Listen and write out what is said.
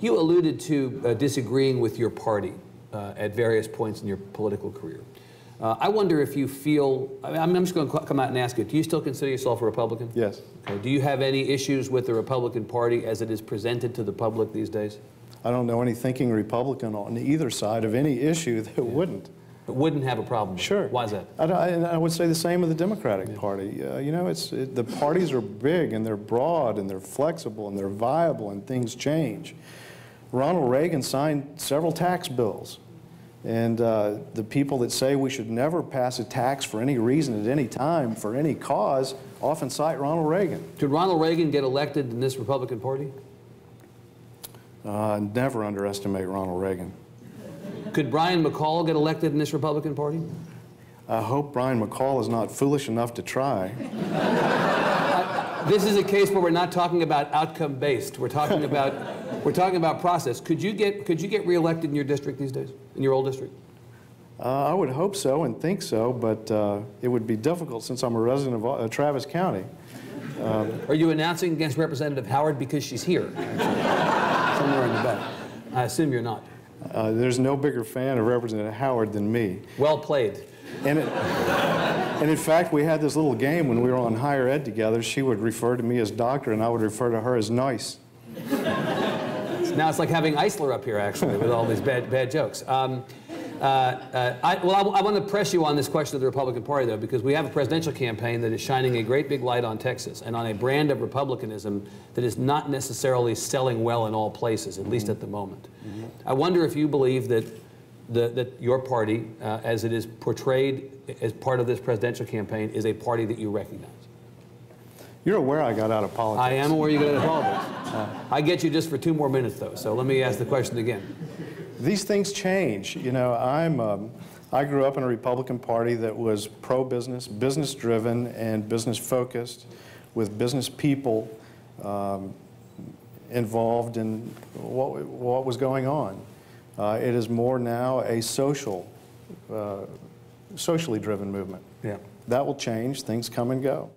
You alluded to disagreeing with your party at various points in your political career. I wonder if you feel, I'm just going to come out and ask you, do you still consider yourself a Republican? Yes. Okay. Do you have any issues with the Republican Party as it is presented to the public these days? I don't know any thinking Republican on either side of any issue that wouldn't. But wouldn't have a problem with Sure. it. Why is that? I would say the same of the Democratic Party. You know, the parties are big and they're broad and they're flexible and they're viable and things change. Ronald Reagan signed several tax bills. And the people that say we should never pass a tax for any reason at any time for any cause often cite Ronald Reagan. Could Ronald Reagan get elected in this Republican Party? Never underestimate Ronald Reagan. Could Brian McCall get elected in this Republican Party? I hope Brian McCall is not foolish enough to try. This is a case where we're not talking about outcome-based. We're talking about process. Could you get reelected in your district these days, in your old district? I would hope so and think so, but it would be difficult since I'm a resident of Travis County. Are you announcing against Representative Howard because she's here, actually? Somewhere in the back. I assume you're not. There's no bigger fan of Representative Howard than me. Well played. And in fact, we had this little game when we were on higher ed together. She would refer to me as doctor, and I would refer to her as nice. Now it's like having Eisler up here, actually, with all these bad jokes. I want to press you on this question of the Republican Party, though, because we have a presidential campaign that is shining a great big light on Texas and on a brand of republicanism that is not necessarily selling well in all places, at least at the moment. I wonder if you believe that your party, as it is portrayed as part of this presidential campaign, is a party that you recognize. You're aware I got out of politics. I am aware you got out of politics. I get you just for 2 more minutes, though, so let me ask the question again. These things change. You know, I grew up in a Republican Party that was pro-business, business-driven, and business-focused, with business people involved in what was going on. It is more now a socially driven movement. Yeah. That will change. Things come and go.